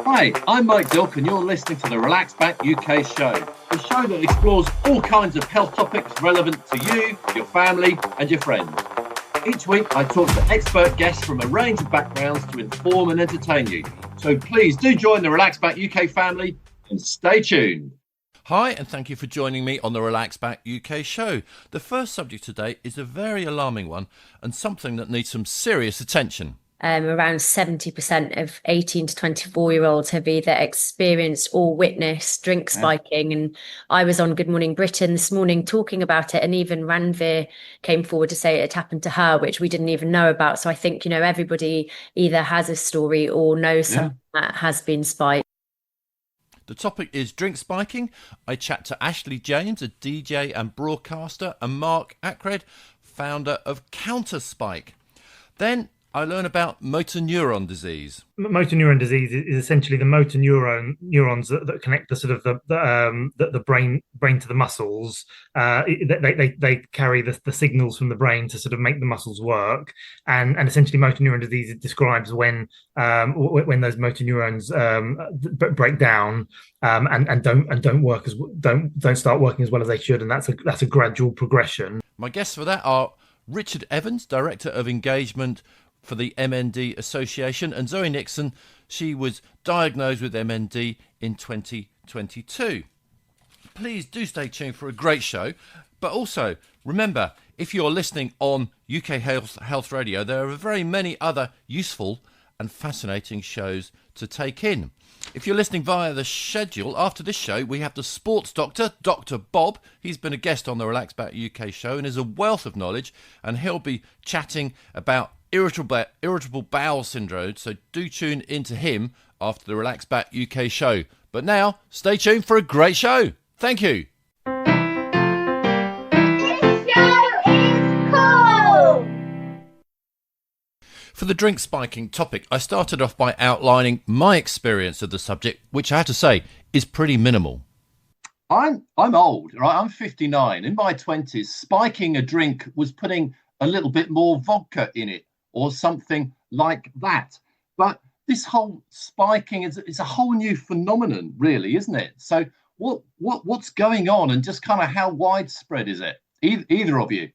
Hi, I'm Mike Dilk and you're listening to the Relax Back UK show, the show that explores all kinds of health topics relevant to you, your family and your friends. Each week I talk to expert guests from a range of backgrounds to inform and entertain you. So please do join the Relax Back UK family and stay tuned. Hi, and thank you for joining me on the Relax Back UK show. The first subject today is a very alarming one and something that needs some serious attention. Around 70% of 18 to 24-year-olds have either experienced or witnessed drink spiking. And I was on Good Morning Britain this morning talking about it, and even Ranveer came forward to say it had happened to her, which we didn't even know about. So I think, everybody either has a story or knows something that has been spiked. The topic is drink spiking. I chat to Ashley James, a DJ and broadcaster, and Mark Ackred, founder of Counterspike. Then I learn about motor neuron disease. Motor neuron disease is essentially the motor neurons that connect the sort of the brain to the muscles. They carry the signals from the brain to sort of make the muscles work, and essentially motor neuron disease describes when those motor neurons break down and don't start working as well as they should, and that's a gradual progression. My guests for that are Richard Evans, Director of Engagement for the MND Association, and Zoe Nixon. She was diagnosed with MND in 2022. Please do stay tuned for a great show. But also, remember, if you're listening on UK Health Radio, there are very many other useful and fascinating shows to take in. If you're listening via the schedule, after this show, we have the sports doctor, Dr. Bob. He's been a guest on the Relax Back UK show and is a wealth of knowledge, and he'll be chatting about irritable bowel syndrome, so do tune into him after the Relax Back UK show. But now, stay tuned for a great show. Thank you. This show is cool! For the drink spiking topic, I started off by outlining my experience of the subject, which I have to say is pretty minimal. I'm old, right? I'm 59. In my 20s, spiking a drink was putting a little bit more vodka in it, or something like that. But this whole spiking is a whole new phenomenon, really, isn't it? So what's going on, and just kind of how widespread is it? Either of you?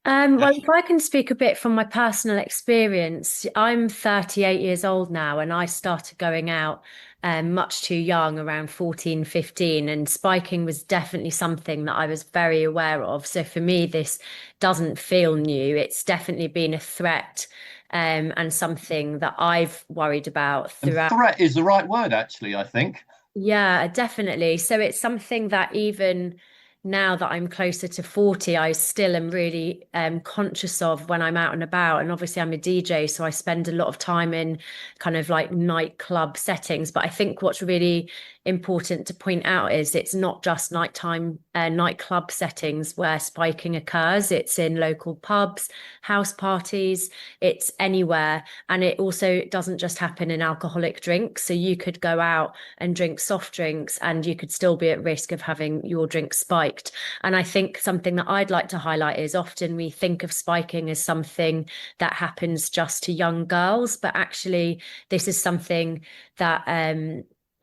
Well, if I can speak a bit from my personal experience, I'm 38 years old now, and I started going out much too young, around 14, 15, and spiking was definitely something that I was very aware of. So for me, this doesn't feel new. It's definitely been a threat and something that I've worried about throughout. And threat is the right word, actually, I think. Yeah, definitely. So it's something that even now that I'm closer to 40, I still am really conscious of when I'm out and about. And obviously I'm a DJ, so I spend a lot of time in kind of like nightclub settings. But I think what's really important to point out is it's not just nighttime nightclub settings where spiking occurs. It's in local pubs, house parties, it's anywhere. And it also doesn't just happen in alcoholic drinks. So you could go out and drink soft drinks and you could still be at risk of having your drink spiked. And I think something that I'd like to highlight is often we think of spiking as something that happens just to young girls, but actually this is something that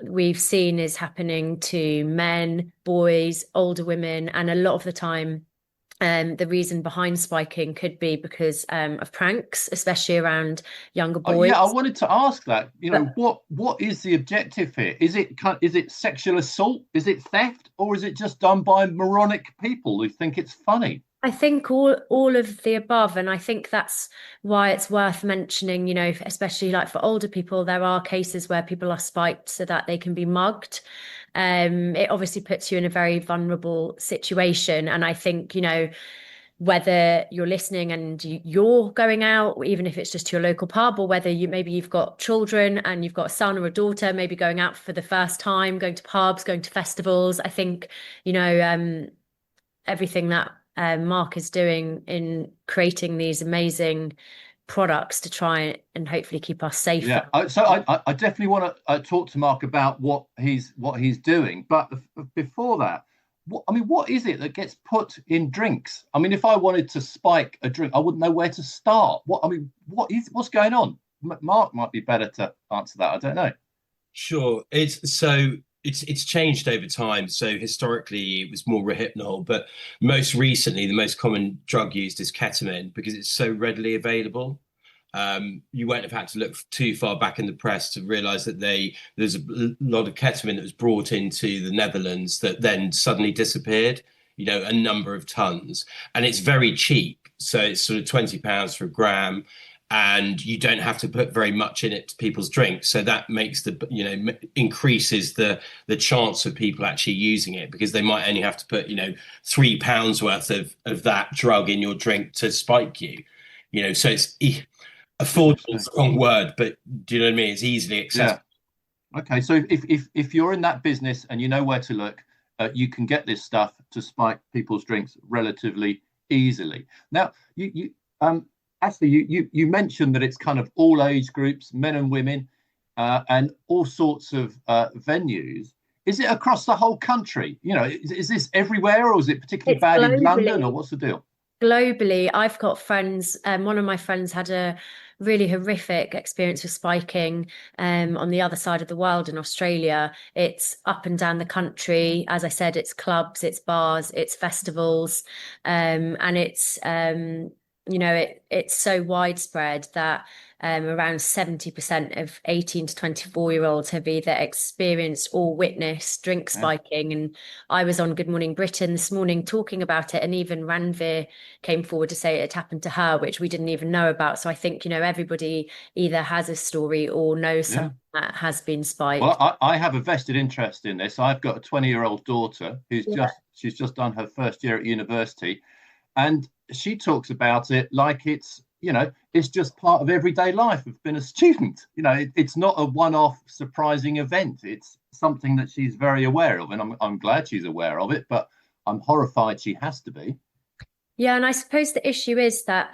we've seen is happening to men, boys, older women, and a lot of the time the reason behind spiking could be because of pranks, especially around younger boys. I wanted to ask that. What is the objective here? Is it sexual assault? Is it theft? Or is it just done by moronic people who think it's funny? I think all of the above, and I think that's why it's worth mentioning, especially like for older people, there are cases where people are spiked so that they can be mugged. It obviously puts you in a very vulnerable situation. And I think, whether you're listening and you're going out, even if it's just to your local pub, or whether you've got children and you've got a son or a daughter, maybe going out for the first time, going to pubs, going to festivals, I think, everything that Mark is doing in creating these amazing products to try and hopefully keep us safe. Yeah, so I definitely want to talk to Mark about what he's doing. But before that, what is it that gets put in drinks? I mean, if I wanted to spike a drink, I wouldn't know where to start. What's going on? Mark might be better to answer that. I don't know. Sure. It's changed over time. So historically it was more Rohypnol, but most recently the most common drug used is ketamine because it's so readily available. You won't have had to look too far back in the press to realize that there's a lot of ketamine that was brought into the Netherlands that then suddenly disappeared, a number of tons. And it's very cheap. So it's sort of £20 for a gram. And you don't have to put very much in it to people's drinks. So that makes increases the chance of people actually using it because they might only have to put, £3 worth of that drug in your drink to spike you. So it's affordable is the wrong word, but do you know what I mean? It's easily accessible. Yeah. Okay, so if you're in that business and you know where to look, you can get this stuff to spike people's drinks relatively easily. Now, you mentioned that it's kind of all age groups, men and women, and all sorts of venues. Is it across the whole country? Is this everywhere, or is it particularly bad in London, or what's the deal? Globally, I've got friends. One of my friends had a really horrific experience with spiking on the other side of the world in Australia. It's up and down the country. As I said, it's clubs, it's bars, it's festivals, and it's it's so widespread that around 70% of 18 to 24-year-olds have either experienced or witnessed drink spiking. And I was on Good Morning Britain this morning talking about it, and even Ranveer came forward to say it happened to her, which we didn't even know about. So I think, everybody either has a story or knows something that has been spiked. Well, I have a vested interest in this. I've got a 20-year-old daughter who's she's just done her first year at university, and she talks about it like it's just part of everyday life of being a student. It's not a one-off surprising event. It's something that she's very aware of, and I'm glad she's aware of it, but I'm horrified she has to be. Yeah, and I suppose the issue is that,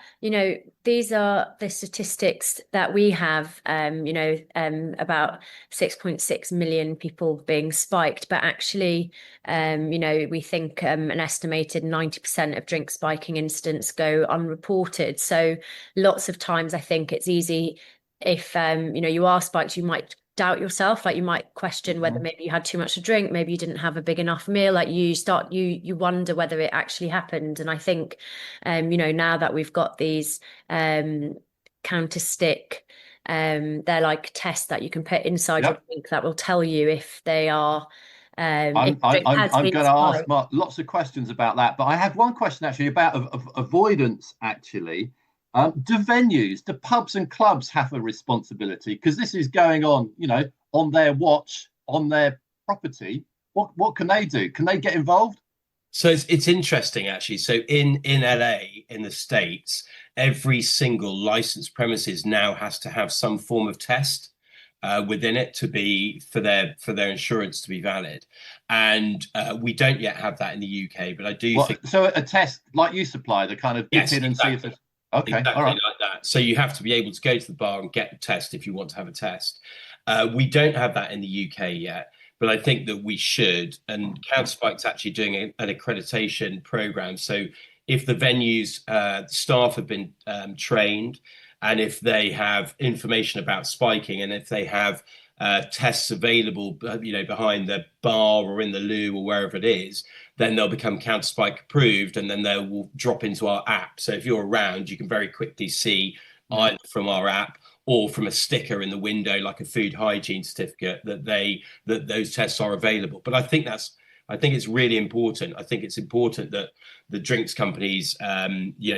these are the statistics that we have, about 6.6 million people being spiked. But actually, we think an estimated 90% of drink spiking incidents go unreported. So lots of times I think it's easy if, you are spiked, you might doubt yourself, like you might question whether maybe you had too much to drink, maybe you didn't have a big enough meal, like you wonder whether it actually happened. And I think now that we've got these counter stick, they're like tests that you can put inside your drink that will tell you if they are I'm going to ask Mark lots of questions about that, but I have one question actually about avoidance actually. Do venues, do pubs and clubs have a responsibility? Because this is going on, on their watch, on their property. What can they do? Can they get involved? So it's interesting actually. So in LA, in the States, every single licensed premises now has to have some form of test within it to be for their insurance to be valid, and we don't yet have that in the UK. But I do think so. A test like you supply, the kind of dip in and see if there's okay, exactly all right. like that. So you have to be able to go to the bar and get the test if you want to have a test. We don't have that in the UK yet, but I think that we should. And Counterspike's actually doing an accreditation program. So if the venues staff have been trained, and if they have information about spiking, and if they have tests available, behind the bar or in the loo or wherever it is, then they'll become Counterspike approved, and then they will drop into our app. So if you're around, you can very quickly see either from our app or from a sticker in the window, like a food hygiene certificate, that those tests are available. But I think it's really important. I think it's important that the drinks companies,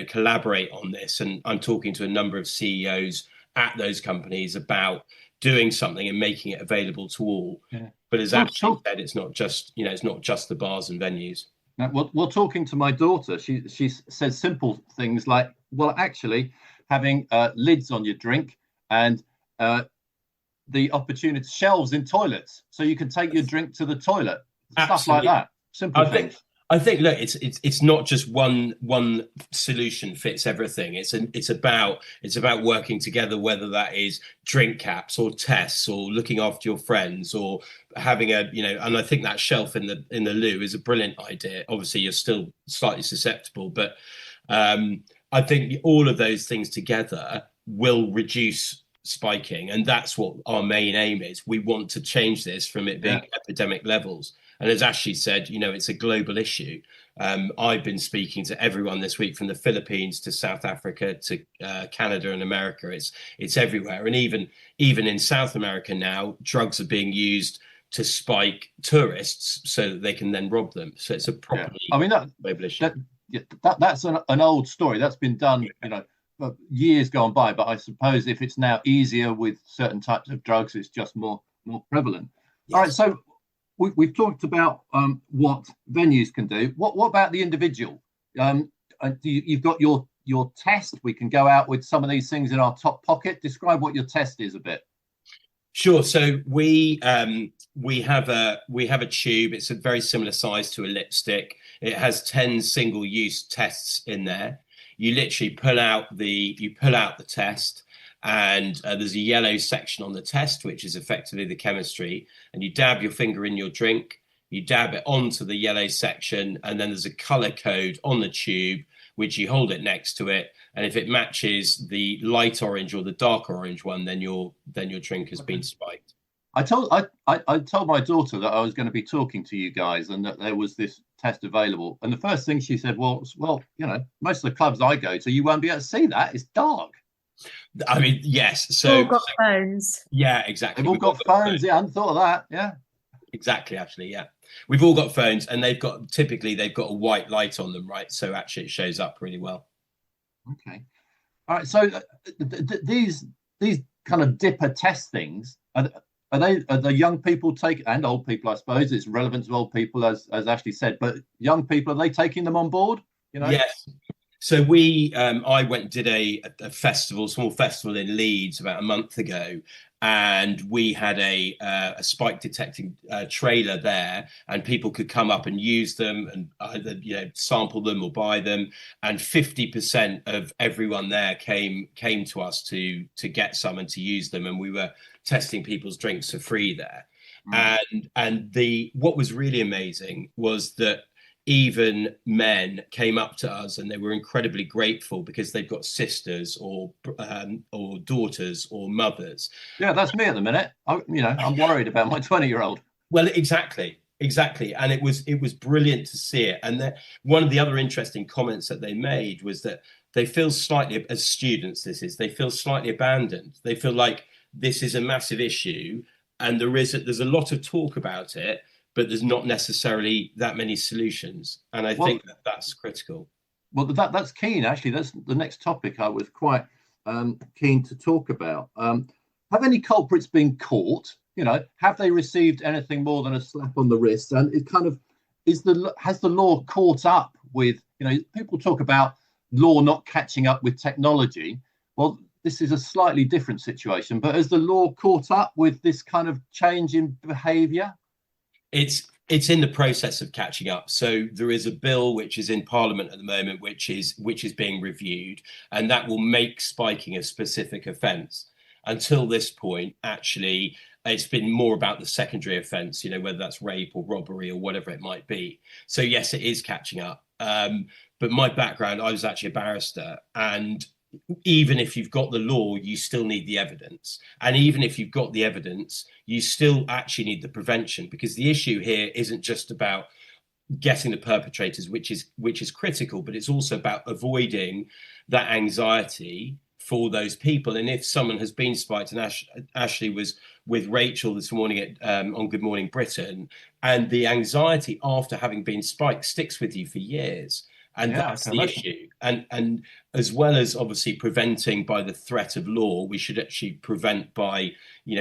collaborate on this. And I'm talking to a number of CEOs at those companies about doing something and making it available to all. Yeah. But as Ashley said, it's not just the bars and venues. Now, well, talking to my daughter, she says simple things like, well, actually, having lids on your drink and the opportunity shelves in toilets, so you can take your drink to the toilet. Absolutely. Stuff like that. Simple things. I think look, it's not just one solution fits everything. It's about working together, whether that is drink caps or tests or looking after your friends or having and I think that shelf in the loo is a brilliant idea. Obviously you're still slightly susceptible, but I think all of those things together will reduce spiking, and that's what our main aim is. We want to change this from it being epidemic levels. And as Ashley said, it's a global issue. I've been speaking to everyone this week, from the Philippines to South Africa to Canada and America. It's everywhere, and even in South America now, drugs are being used to spike tourists so that they can then rob them. So it's a properly global issue. That's an old story that's been done, years gone by. But I suppose if it's now easier with certain types of drugs, it's just more prevalent. Yes. All right, so we've talked about what venues can do. What about the individual? You've got your test. We can go out with some of these things in our top pocket. Describe what your test is a bit. Sure. So we have a tube. It's a very similar size to a lipstick. It has 10 single-use tests in there. You literally pull out the test, and there's a yellow section on the test, which is effectively the chemistry. And you dab your finger in your drink, you dab it onto the yellow section, and then there's a color code on the tube, which you hold it next to it. And if it matches the light orange or the dark orange one, then your drink has been spiked. I told my daughter that I was going to be talking to you guys and that there was this test available. And the first thing she said was, well, most of the clubs I go to, you won't be able to see that. It's dark. I mean, yes. So we've all got phones. Yeah, exactly. They've all got phones. Yeah, I hadn't thought of that. Yeah. Exactly, actually, yeah. We've all got phones, and they've got a white light on them, right? So actually it shows up really well. Okay. All right. So these kind of dipper test things, are the young people and old people, I suppose it's relevant to old people, as Ashley said, but young people, are they taking them on board? Yes. So I went and did a small festival in Leeds about a month ago, and we had a spike detecting trailer there, and people could come up and use them and either sample them or buy them. And 50% of everyone there came to us to get some and to use them, and we were testing people's drinks for free there. And what was really amazing was that even men came up to us and they were incredibly grateful because they've got sisters or daughters or mothers. Yeah, that's me at the minute. I'm worried about my 20-year-old. Well, exactly. And it was brilliant to see it. And one of the other interesting comments that they made was that they feel slightly, as students, they feel slightly abandoned. They feel like this is a massive issue, and there's a lot of talk about it, but there's not necessarily that many solutions. And I think that's critical. Well, that's keen, actually. That's the next topic I was quite keen to talk about. Have any culprits been caught? Have they received anything more than a slap on the wrist? And it kind of has the law caught up with, people talk about law not catching up with technology. Well, this is a slightly different situation, but has the law caught up with this kind of change in behaviour? It's in the process of catching up. So there is a bill which is in Parliament at the moment, which is being reviewed, and that will make spiking a specific offence. Until this point, actually, it's been more about the secondary offence, whether that's rape or robbery or whatever it might be. So yes, it is catching up. But my background, I was actually a barrister, and even if you've got the law, you still need the evidence. And even if you've got the evidence, you still actually need the prevention, because the issue here isn't just about getting the perpetrators, which is critical, but it's also about avoiding that anxiety for those people. And if someone has been spiked, and Ashley was with Rachel this morning on Good Morning Britain, and the anxiety after having been spiked sticks with you for years. And that's the issue. And as well as obviously preventing by the threat of law, we should actually prevent by,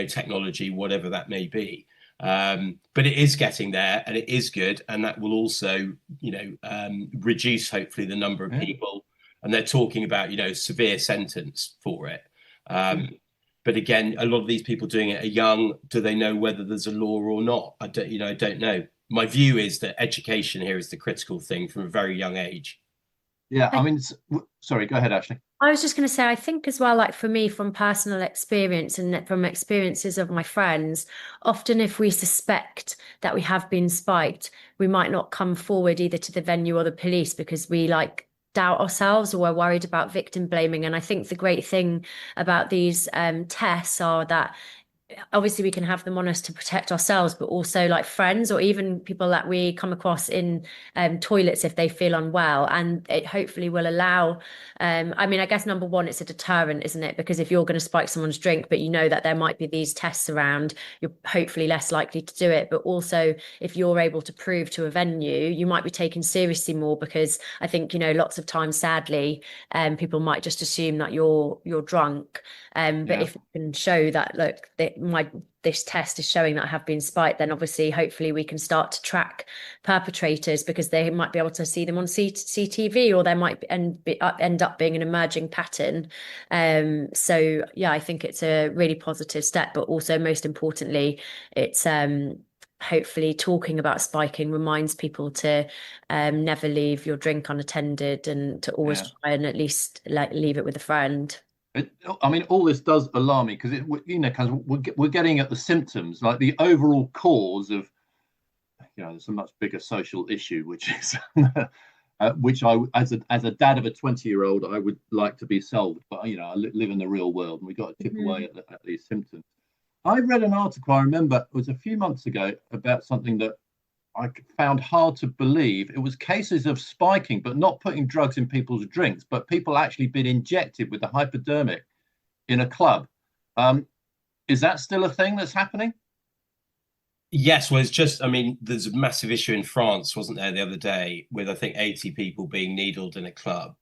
technology, whatever that may be. But it is getting there, and it is good. And that will also, reduce hopefully the number of people. And they're talking about, severe sentence for it. But again, a lot of these people doing it are young. Do they know whether there's a law or not? I don't know. My view is that education here is the critical thing from a very young age. Yeah, I mean, sorry, go ahead, Ashley. I was just going to say, I think as well, like for me, from personal experience and from experiences of my friends, often if we suspect that we have been spiked, we might not come forward either to the venue or the police because we doubt ourselves, or we're worried about victim blaming. And I think the great thing about these tests are that obviously we can have them on us to protect ourselves, but also like friends or even people that we come across in toilets if they feel unwell. And it hopefully will allow, I mean, I guess number one, it's a deterrent, isn't it? Because if you're going to spike someone's drink, but you know that there might be these tests around, you're hopefully less likely to do it. But also, if you're able to prove to a venue, you might be taken seriously more, because I think, you know, lots of times, sadly, people might just assume that you're drunk. But if you can show that, look, this test is showing that I have been spiked, then obviously, hopefully, we can start to track perpetrators, because they might be able to see them on CCTV, or there might end up being an emerging pattern. So yeah, I think it's a really positive step, but also most importantly, it's hopefully talking about spiking reminds people to never leave your drink unattended, and to always try and at least like leave it with a friend. I mean, all this does alarm me, because because we're getting at the symptoms, like the overall cause of, there's a much bigger social issue, which is which I, as a dad of a 20-year-old, I would like to be solved. But I live in the real world, and we've got to chip away at these symptoms. I read an article, I remember it was a few months ago, about something that I found hard to believe. It was cases of spiking, but not putting drugs in people's drinks, but people actually been injected with the hypodermic in a club. Is that still a thing that's happening? Yes, well, it's just, I mean, there's a massive issue in France, wasn't there, the other day, with I think 80 people being needled in a club.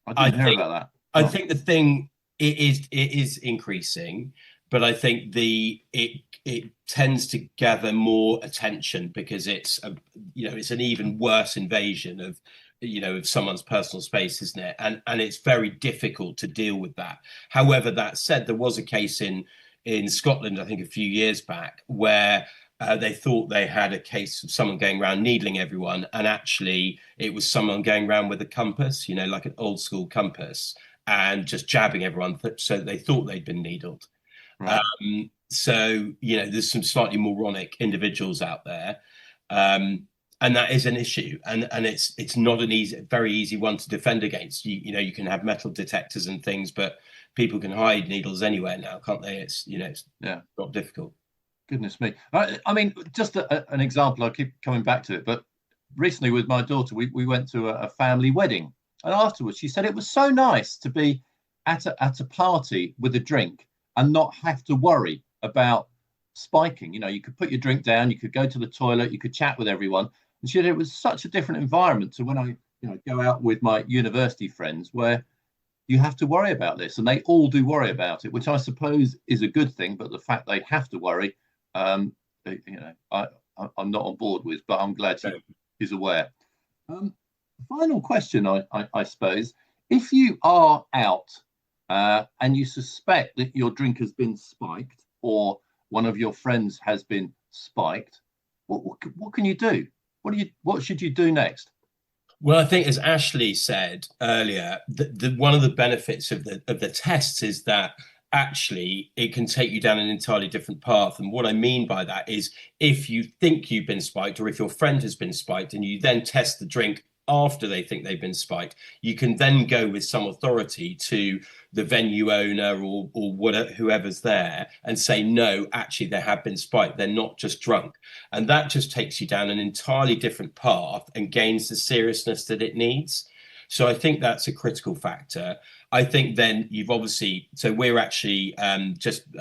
I didn't hear about that. I think the thing it is increasing, but I think it tends to gather more attention because it's an even worse invasion of of someone's personal space, isn't it? And it's very difficult to deal with that. However, that said, there was a case in Scotland, I think a few years back, where they thought they had a case of someone going around needling everyone, and actually it was someone going around with a compass, like an old school compass, and just jabbing everyone, so they thought they'd been needled. Right. So there's some slightly moronic individuals out there, and that is an issue, and it's not an very easy one to defend against. You can have metal detectors and things, but people can hide needles anywhere now, can't they? It's not difficult. Goodness me. I mean, just an example, I keep coming back to it, but recently with my daughter, we went to a family wedding, and afterwards she said it was so nice to be at a party with a drink and not have to worry about spiking. You could put your drink down, you could go to the toilet, you could chat with everyone. And she said it was such a different environment to when I go out with my university friends, where you have to worry about this, and they all do worry about it, which I suppose is a good thing. But the fact they have to worry, I'm not on board with, but I'm glad he's aware. Final question, I suppose. If you are out and you suspect that your drink has been spiked, or one of your friends has been spiked, what can you do? What should you do next? Well, I think, as Ashley said earlier, one of the benefits of the tests is that actually it can take you down an entirely different path. And what I mean by that is, if you think you've been spiked, or if your friend has been spiked, and you then test the drink after they think they've been spiked, you can then go with some authority to the venue owner or whatever, whoever's there, and say, no, actually they have been spiked, they're not just drunk. And that just takes you down an entirely different path and gains the seriousness that it needs. So I think that's a critical factor. I think then we're actually just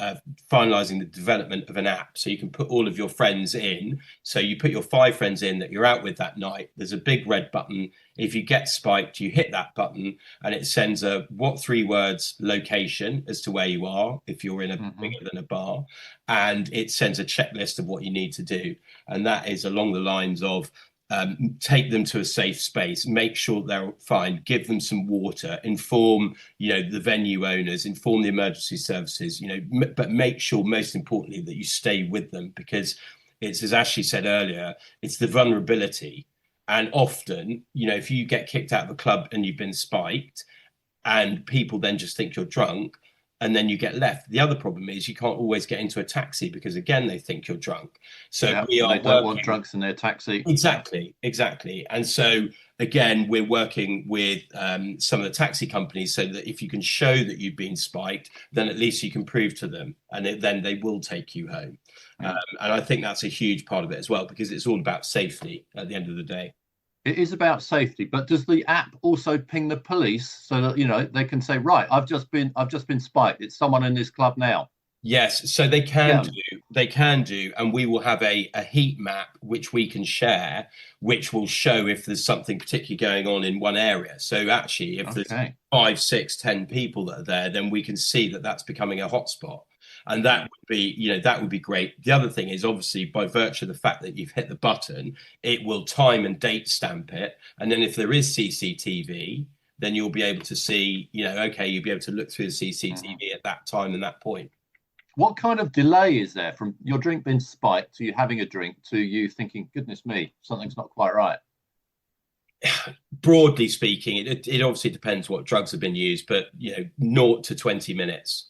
finalizing the development of an app, so you can put all of your friends in. So you put your 5 friends in that you're out with that night. There's a big red button. If you get spiked, you hit that button, and it sends a 3 words location as to where you are, if you're in a bigger than a bar, and it sends a checklist of what you need to do. And that is along the lines of, take them to a safe space, make sure they're fine, give them some water, inform the venue owners, inform the emergency services, but make sure, most importantly, that you stay with them, because it's, as Ashley said earlier, it's the vulnerability. And often, if you get kicked out of a club and you've been spiked, and people then just think you're drunk, and then you get left. The other problem is you can't always get into a taxi, because again, they think you're drunk. So they don't want drunks in their taxi. Exactly. And so again, we're working with some of the taxi companies so that if you can show that you've been spiked, then at least you can prove to them, and then they will take you home. And I think that's a huge part of it as well, because it's all about safety at the end of the day. It is about safety, but does the app also ping the police so that they can say, right, I've just been spiked. It's someone in this club now. Yes, so they can do, and we will have a heat map which we can share, which will show if there's something particularly going on in one area. So actually, if there's 5, 6, 10 people that are there, then we can see that that's becoming a hotspot. And that would be great. The other thing is, obviously, by virtue of the fact that you've hit the button, it will time and date stamp it. And then if there is CCTV, then you'll be able to see, you'll be able to look through the CCTV at that time and that point. What kind of delay is there from your drink being spiked to you having a drink to you thinking, goodness me, something's not quite right? Broadly speaking, it obviously depends what drugs have been used, but 0 to 20 minutes.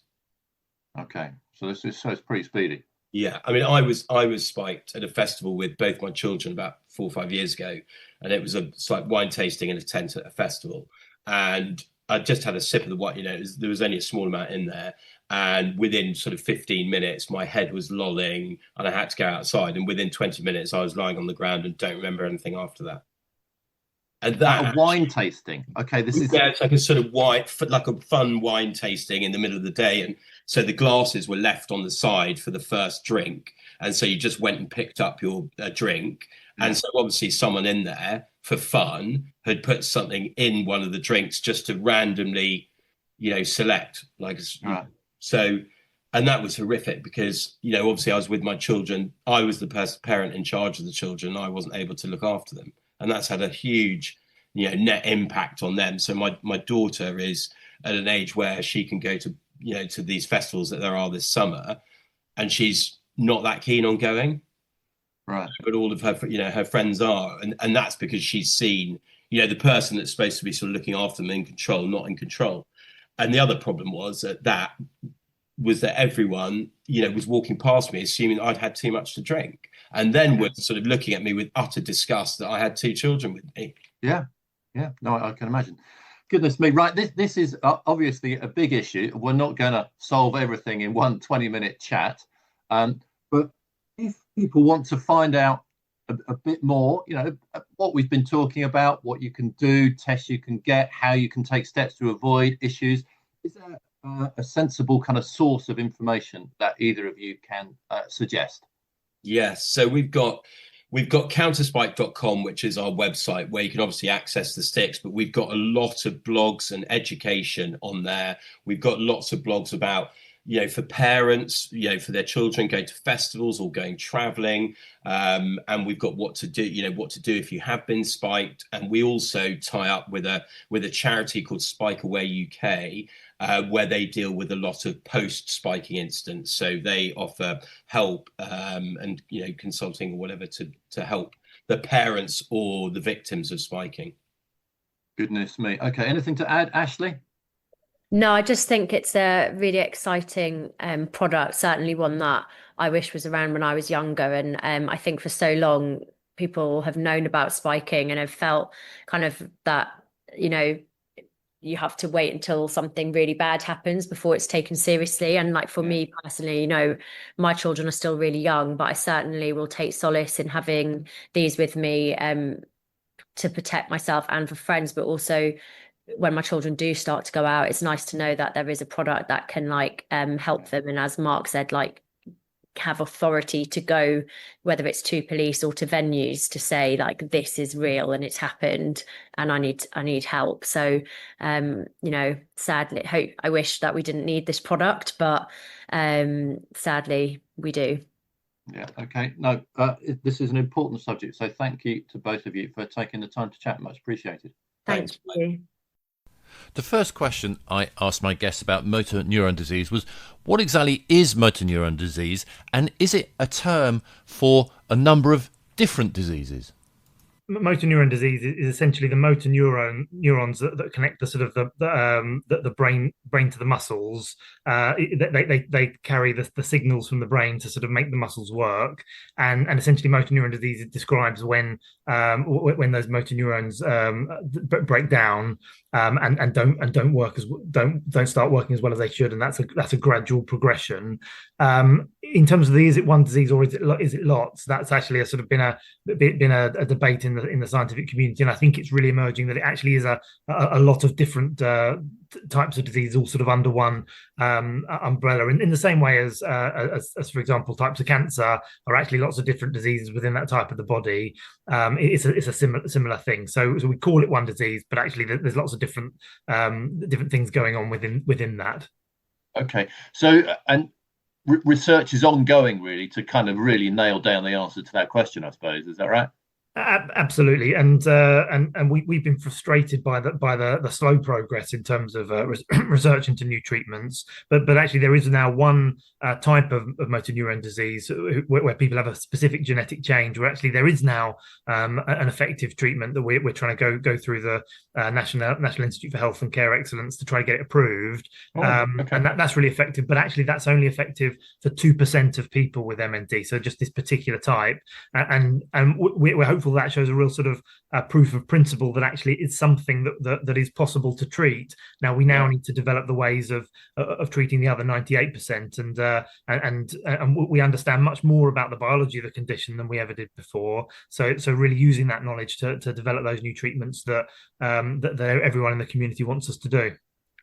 Okay, so it's pretty speedy. Yeah, I mean, I was spiked at a festival with both my children about 4 or 5 years ago, and it was like wine tasting in a tent at a festival, and I just had a sip of the wine. There was only a small amount in there, and within sort of 15 minutes, my head was lolling, and I had to go outside. And within 20 minutes, I was lying on the ground and don't remember anything after that. And that wine tasting. Okay, it's like a sort of like a fun wine tasting in the middle of the day, and so the glasses were left on the side for the first drink, and so you just went and picked up your drink, and so obviously someone in there for fun had put something in one of the drinks just to randomly, select So, and that was horrific because, obviously I was with my children. I was the parent in charge of the children. I wasn't able to look after them. And that's had a huge, net impact on them. So my daughter is at an age where she can go to, to these festivals that there are this summer, and she's not that keen on going. Right. But all of her, her friends are. And that's because she's seen, the person that's supposed to be sort of looking after them in control, not in control. And the other problem was that everyone, was walking past me, assuming I'd had too much to drink, and then were sort of looking at me with utter disgust that I had 2 children with me. Yeah. No, I can imagine. Goodness me. Right. This is obviously a big issue. We're not going to solve everything in one 20-minute chat. But if people want to find out a bit more, what we've been talking about, what you can do, tests you can get, how you can take steps to avoid issues, is there a sensible kind of source of information that either of you can suggest? Yes. So we've got counterspike.com, which is our website where you can obviously access the sticks, but we've got a lot of blogs and education on there. We've got lots of blogs about, for parents, for their children going to festivals or going traveling. And we've got what to do if you have been spiked. And we also tie up with a charity called Spike Away UK, where they deal with a lot of post-spiking incidents. So they offer help and consulting or whatever to help the parents or the victims of spiking. Goodness me. Okay, anything to add, Ashley? No, I just think it's a really exciting product, certainly one that I wish was around when I was younger. And I think for so long, people have known about spiking and have felt kind of that, you have to wait until something really bad happens before it's taken seriously. And like for me personally, my children are still really young, but I certainly will take solace in having these with me to protect myself and for friends, but also when my children do start to go out, it's nice to know that there is a product that can help them. And as Mark said, have authority to go, whether it's to police or to venues, to say this is real and it's happened and I need help. So sadly, I wish that we didn't need this product, but sadly we do. Yeah. Okay. No, this is an important subject. So thank you to both of you for taking the time to chat. Much appreciated. Thank you. The first question I asked my guests about motor neuron disease was, what exactly is motor neuron disease, and is it a term for a number of different diseases? motor neuron disease is essentially the motor neurons that connect the sort of the brain to the muscles. They carry the signals from the brain to sort of make the muscles work, and essentially motor neuron disease describes when those motor neurons break down and don't work don't start working as well as they should, and that's a gradual progression. In terms of is it one disease or is it lots? That's actually a sort of been a debate in the scientific community, and I think it's really emerging that it actually is a lot of different types of disease all sort of under one umbrella. In the same way as for example, types of cancer are actually lots of different diseases within that type of the body. It's a similar thing. So we call it one disease, but actually there's lots of different things going on within that. Okay, so and research is ongoing really to kind of really nail down the answer to that question, I suppose. Is that right? Absolutely, and we've been frustrated by the slow progress in terms of research into new treatments. But actually, there is now one type of motor neuron disease where people have a specific genetic change. Where actually there is now an effective treatment that we're trying to go through the National Institute for Health and Care Excellence to try to get it approved. Okay. And that's really effective. But actually, that's only effective for 2% of people with MND. So just this particular type, and we're hopeful that shows a real sort of proof of principle that actually it's something that is possible to treat. Now we need to develop the ways of treating the other 98%, and we understand much more about the biology of the condition than we ever did before. So really using that knowledge to develop those new treatments that everyone in the community wants us to do.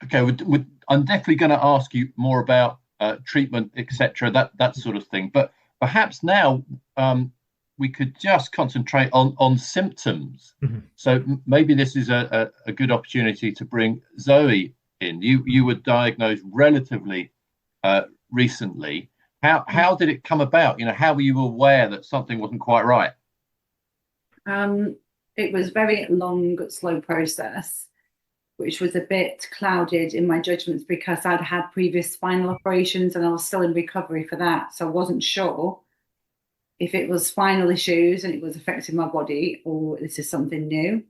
Okay, I'm definitely going to ask you more about treatment, etc., that sort of thing. But perhaps now we could just concentrate on symptoms. Mm-hmm. So maybe this is a good opportunity to bring Zoe in. You were diagnosed relatively recently. How did it come about? How were you aware that something wasn't quite right? It was a very long, slow process, which was a bit clouded in my judgments because I'd had previous spinal operations and I was still in recovery for that. So I wasn't sure if it was spinal issues and it was affecting my body or this is something new.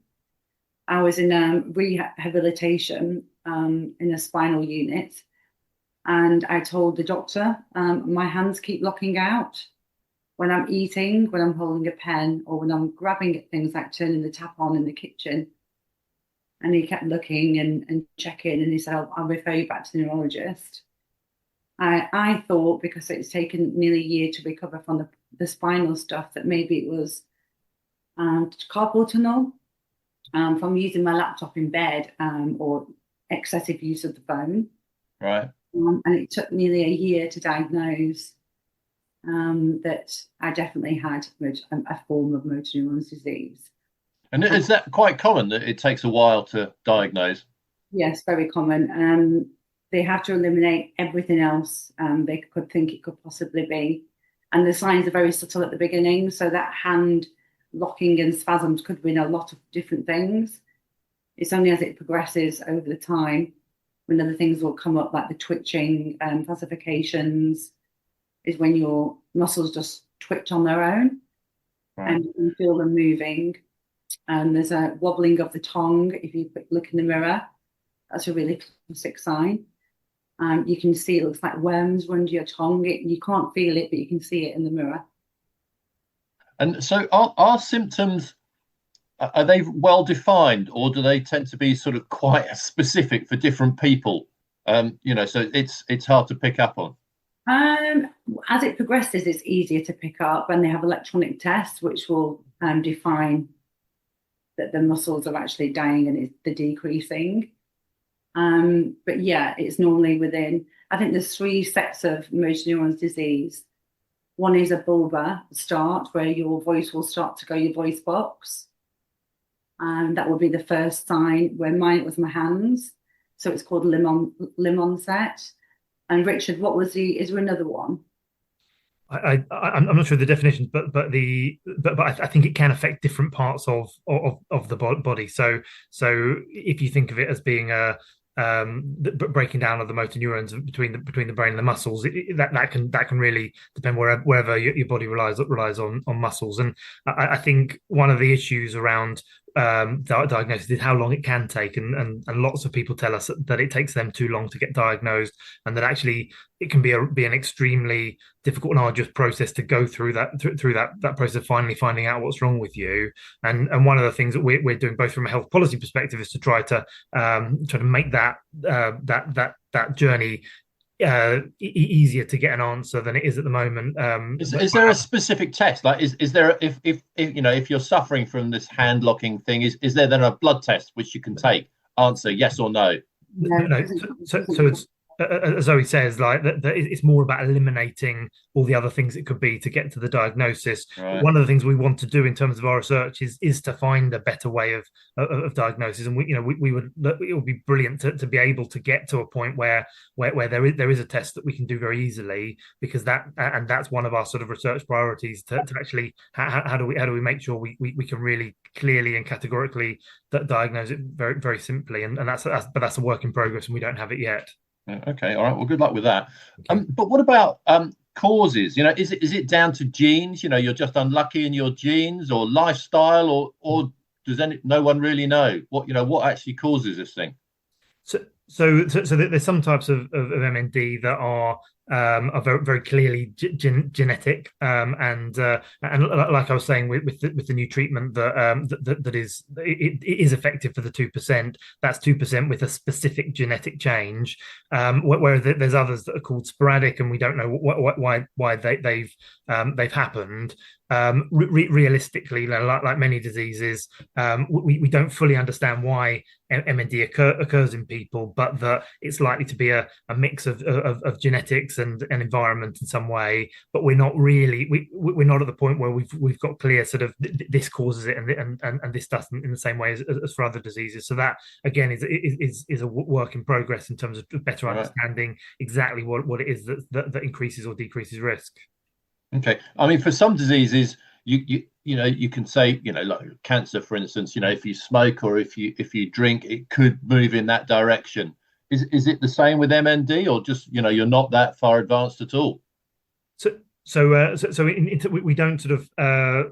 I was in rehabilitation in a spinal unit, and I told the doctor, my hands keep locking out when I'm eating, when I'm holding a pen, or when I'm grabbing at things like turning the tap on in the kitchen. And he kept looking and checking, and he said, I'll refer you back to the neurologist. I thought because it's taken nearly a year to recover from the spinal stuff that maybe it was carpal tunnel from using my laptop in bed or excessive use of the phone. Right. And it took nearly a year to diagnose that I definitely had a form of motor neuron disease. And is that quite common that it takes a while to diagnose? Yes, very common. They have to eliminate everything else they could think it could possibly be. And the signs are very subtle at the beginning. So that hand locking and spasms could mean a lot of different things. It's only as it progresses over the time when other things will come up, like the twitching, classifications, is when your muscles just twitch on their own. Right. And you can feel them moving. And there's a wobbling of the tongue. If you look in the mirror, that's a really classic sign. You can see it looks like worms under your tongue. You can't feel it, but you can see it in the mirror. And so are symptoms, are they well defined, or do they tend to be sort of quite specific for different people? So it's hard to pick up on. As it progresses, it's easier to pick up, and they have electronic tests which will define that the muscles are actually dying and they're decreasing. But yeah, it's normally within, I think there's 3 sets of motor neurons disease. One is a bulbar start, where your voice will start to go your voice box. And that will be the first sign. Where mine, it was my hands. So it's called limb onset. And Richard, is there another one? I'm not sure of the definitions, but I think it can affect different parts of the body. So if you think of it as being breaking down of the motor neurons between the brain and the muscles, that can really depend wherever your body relies on muscles. And I think one of the issues around diagnosis is how long it can take, and lots of people tell us that it takes them too long to get diagnosed, and that actually it can be an extremely difficult and arduous process to go through that process of finally finding out what's wrong with you. And one of the things that we're doing, both from a health policy perspective, is to try to make that journey easier to get an answer than it is at the moment. Is there a specific test? Like, is there, if if you're suffering from this hand locking thing, is there then a blood test which you can take? Answer yes or no. No. So it's, as Zoe says, like that it's more about eliminating all the other things it could be to get to the diagnosis. Right. One of the things we want to do in terms of our research is to find a better way of diagnosis, and it would be brilliant to be able to get to a point where there is a test that we can do very easily, because that's one of our sort of research priorities, to actually how do we make sure we can really clearly and categorically diagnose it very, very simply, and that's a work in progress, and we don't have it yet. Okay, all right. Well, good luck with that. But what about causes? Is it down to genes? You're just unlucky in your genes, or lifestyle, or does no one really know what actually causes this thing? So there's some types of MND that are very, very clearly genetic, and like I was saying with the new treatment that is effective for the 2%. That's 2% with a specific genetic change. Where there's others that are called sporadic, and we don't know why they've happened. Realistically, like many diseases, we don't fully understand why MND occurs in people, but that it's likely to be a mix of genetics and environment in some way. But we're not at the point where we've got clear sort of this causes it and this doesn't, in the same way as for other diseases. So that again is a work in progress in terms of better understanding exactly what it is that increases or decreases risk. Okay, I mean, for some diseases, you can say, like cancer, for instance, if you smoke or if you drink, it could move in that direction. Is it the same with MND, or just you're not that far advanced at all? So we don't sort of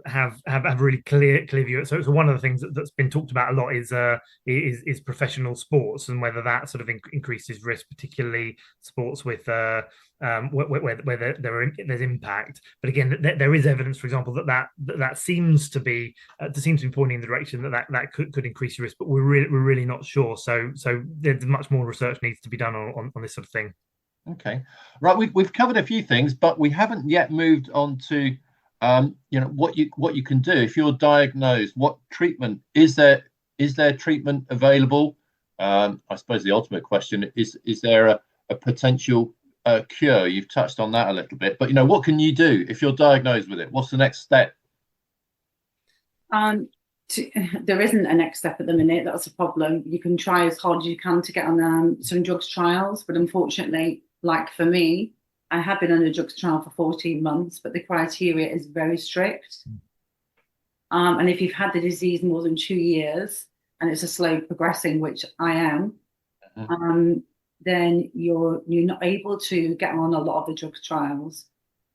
have really clear view. So one of the things that's been talked about a lot is professional sports, and whether that sort of increases risk, particularly sports with where there's impact. But again, there is evidence, for example, that seems to be pointing in the direction that could increase your risk, but we're really not sure. So there's much more research needs to be done on this sort of thing. Okay, right. We've covered a few things, but we haven't yet moved on to what you can do if you're diagnosed. What treatment is there? Is there treatment available? I suppose the ultimate question is there a potential cure? You've touched on that a little bit, but what can you do if you're diagnosed with it? What's the next step? There isn't a next step at the minute. That's a problem. You can try as hard as you can to get on some drugs trials, but unfortunately, like for me, I have been on a drugs trial for 14 months, but the criteria is very strict. And if you've had the disease more than 2 years and it's a slow progressing, which I am, then you're not able to get on a lot of the drugs trials.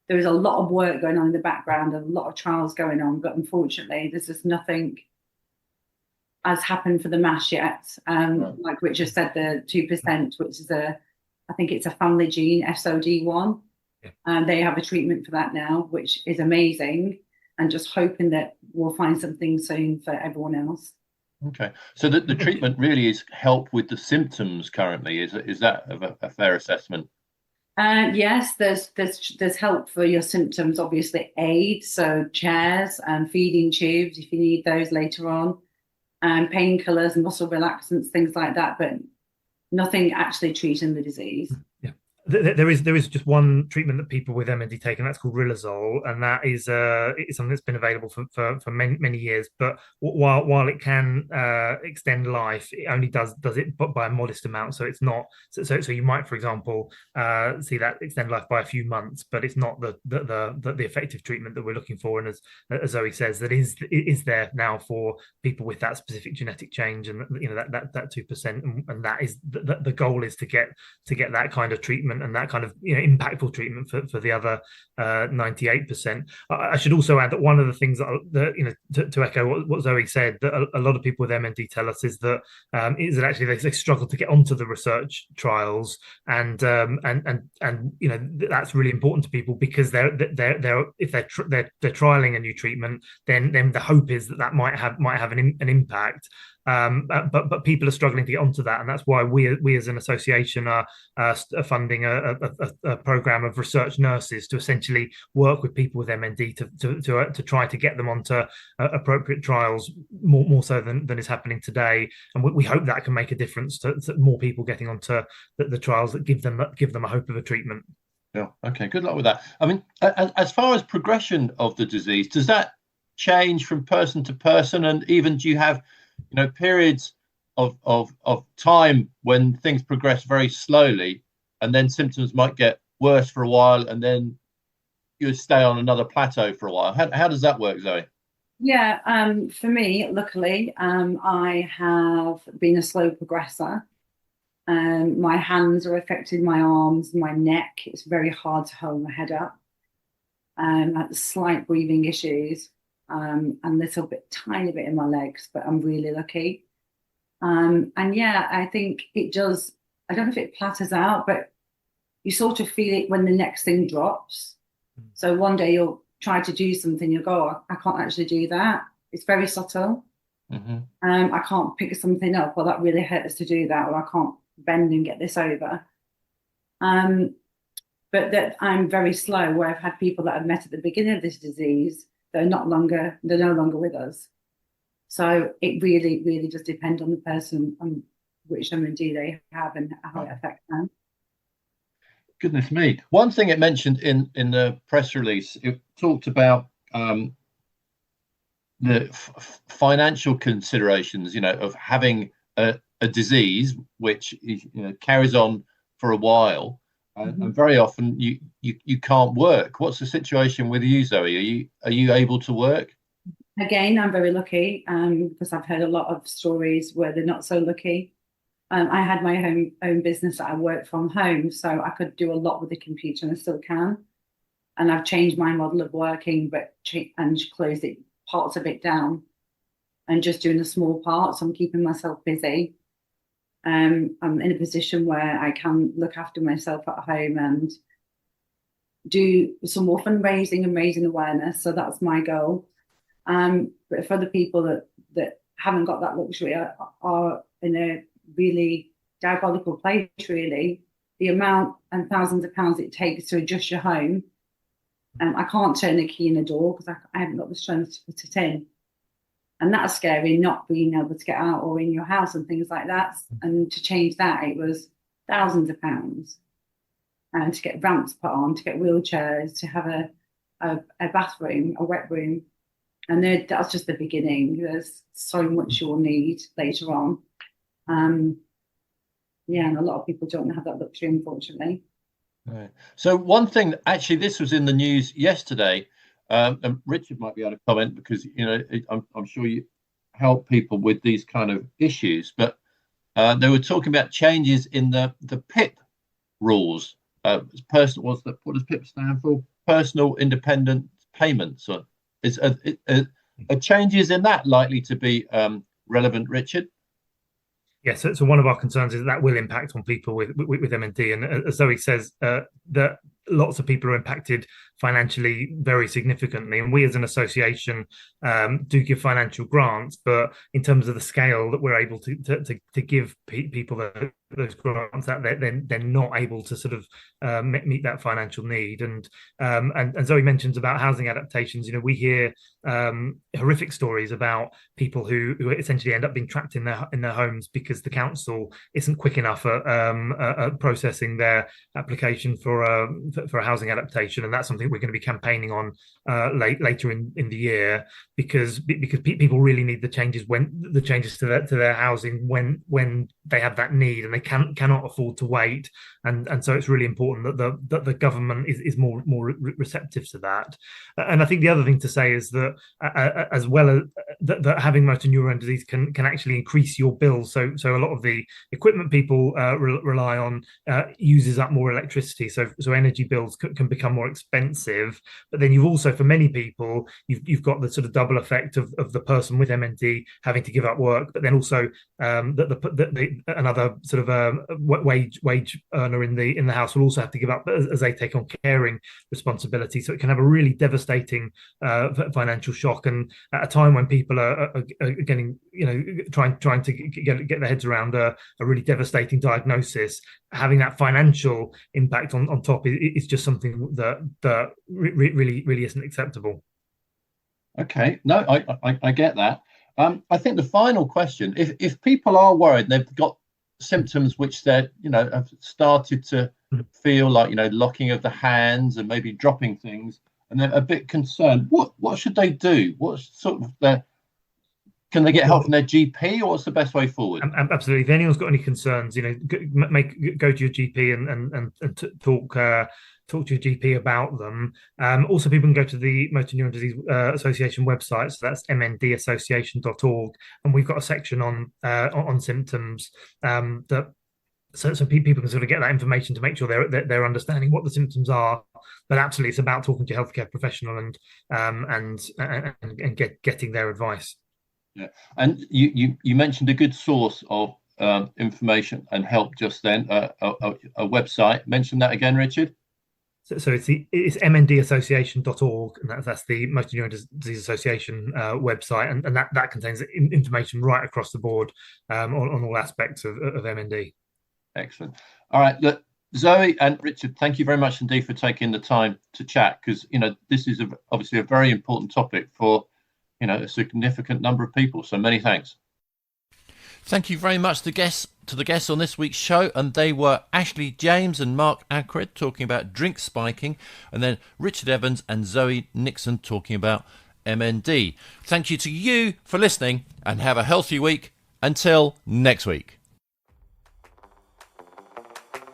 There is a lot of work going on in the background and a lot of trials going on, but unfortunately, there's just nothing has happened for the MASH yet. Like Richard said, the 2%, which is I think it's a family gene, SOD1. And they have a treatment for that now, which is amazing. And just hoping that we'll find something soon for everyone else. Okay. So the treatment really is help with the symptoms currently. Is that a fair assessment? Yes, there's help for your symptoms, obviously aids, so chairs and feeding tubes if you need those later on, and painkillers and muscle relaxants, things like that, but nothing actually treating the disease. Yeah. There is just one treatment that people with MND take, and that's called riluzole, and that is it's something that's been available for many years. But while it can extend life, it only does it by a modest amount. So it's not so you might, for example, see that extend life by a few months, but it's not the effective treatment that we're looking for. And as Zoe says, that is there now for people with that specific genetic change, and that 2%, and that is the goal is to get that kind of treatment and that kind of impactful treatment for the other 98%. I should also add that one of the things that to echo what Zoe said, that a lot of people with MND tell us is that actually they struggle to get onto the research trials, and that's really important to people, because they're if they're trialing a new treatment, then the hope is that might have an impact. But people are struggling to get onto that, and that's why we as an association are funding a program of research nurses to essentially work with people with MND to try to get them onto appropriate trials, more so than is happening today. And we hope that can make a difference to more people getting onto the trials that give them a hope of a treatment. Yeah. Okay. Good luck with that. I mean, as far as progression of the disease, does that change from person to person? And even do you have periods of time when things progress very slowly, and then symptoms might get worse for a while, and then you stay on another plateau for a while? How does that work, Zoe? Yeah, for me, luckily, I have been a slow progressor. My hands are affected, my arms, my neck. It's very hard to hold my head up. I have slight breathing issues, and tiny bit in my legs, but I'm really lucky. And yeah, I think it does. I don't know if it plateaus out, but you sort of feel it when the next thing drops. So one day you'll try to do something, you'll go, oh, I can't actually do that. It's very subtle. Mm-hmm. I can't pick something up, or that really hurts to do that, or I can't bend and get this over. But that I'm very slow, where I've had people that I've met at the beginning of this disease, they're no longer with us. So it really, really does depend on the person and which MND they have and how it affects them. Goodness me. One thing it mentioned in the press release, it talked about the financial considerations, of having a disease which carries on for a while, and very often you can't work. What's the situation with you, Zoe? Are you able to work? Again, I'm very lucky, because I've heard a lot of stories where they're not so lucky. I had my own business that I worked from home, so I could do a lot with the computer, and I still can. And I've changed my model of working, and closed parts of it down, and just doing a small part. So I'm keeping myself busy. I'm in a position where I can look after myself at home and do some more fundraising and raising awareness. So that's my goal. But for the people that haven't got that luxury, are in a really diabolical place, really. The amount and thousands of pounds it takes to adjust your home. I can't turn a key in a door because I haven't got the strength to put it in. And that's scary, not being able to get out or in your house and things like that. And to change that, it was thousands of pounds. And to get ramps put on, to get wheelchairs, to have a bathroom, a wet room. And that's just the beginning. There's so much you'll need later on. Yeah, and a lot of people don't have that luxury, unfortunately. Right. So one thing, actually, this was in the news yesterday, and Richard might be able to comment, because I'm sure you help people with these kind of issues. But they were talking about changes in the PIP rules. What does PIP stand for? Personal Independent Payments. So are changes in that likely to be relevant, Richard? Yeah, so one of our concerns is that will impact on people with MND, and as Zoe says, that lots of people are impacted financially very significantly, and we as an association do give financial grants, but in terms of the scale that we're able to give people those grants, that they're not able to sort of meet that financial need. And Zoe mentions about housing adaptations. We hear horrific stories about people who essentially end up being trapped in their homes because the council isn't quick enough at processing their application for a housing adaptation, and that's something we're going to be campaigning on later in the year, because people really need the changes to their housing when they have that need, and they cannot afford to wait, and so it's really important that the government is more receptive to that. And I think the other thing to say is that as well as that having motor neuron disease can actually increase your bills. So a lot of the equipment people rely on uses up more electricity, so energy bills can become more expensive. But then you've also, for many people, you've got the sort of double effect of the person with MND having to give up work, but then also another sort of wage earner in the house will also have to give up as they take on caring responsibility. So it can have a really devastating financial shock, and at a time when people are getting, trying to get their heads around a really devastating diagnosis, having that financial impact on top is just something that really isn't acceptable. Okay, no, I get that. I think the final question: if people are worried, they've got symptoms which they're have started to feel like locking of the hands and maybe dropping things, and they're a bit concerned, what should they do? What sort of can they get help from their GP, or what's the best way forward? Absolutely. If anyone's got any concerns, go to your GP and talk to your GP about them. Also, people can go to the Motor Neuron Disease Association website, so that's mndassociation.org, and we've got a section on symptoms so people can sort of get that information to make sure they're understanding what the symptoms are. But absolutely, it's about talking to your healthcare professional and getting their advice. Yeah, and you mentioned a good source of information and help just then, a website. Mention that again, Richard. So it's mndassociation.org, and that's the Motor Neuron Disease Association website, and that contains information right across the board on all aspects of MND. Excellent. All right, look, Zoe and Richard, thank you very much indeed for taking the time to chat, because this is obviously a very important topic for a significant number of people. So many thanks. Thank you very much to the guests on this week's show, and they were Ashley James and Mark Ackred talking about drink spiking, and then Richard Evans and Zoe Nixon talking about MND. Thank you to you for listening, and have a healthy week. Until next week.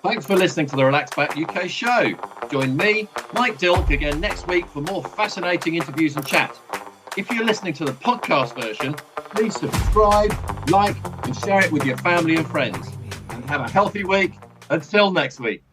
Thanks for listening to the Relax Back UK show. Join me, Mike Dilk, again next week for more fascinating interviews and chat. If you're listening to the podcast version, please subscribe, like, and share it with your family and friends. And have a healthy week. Until next week.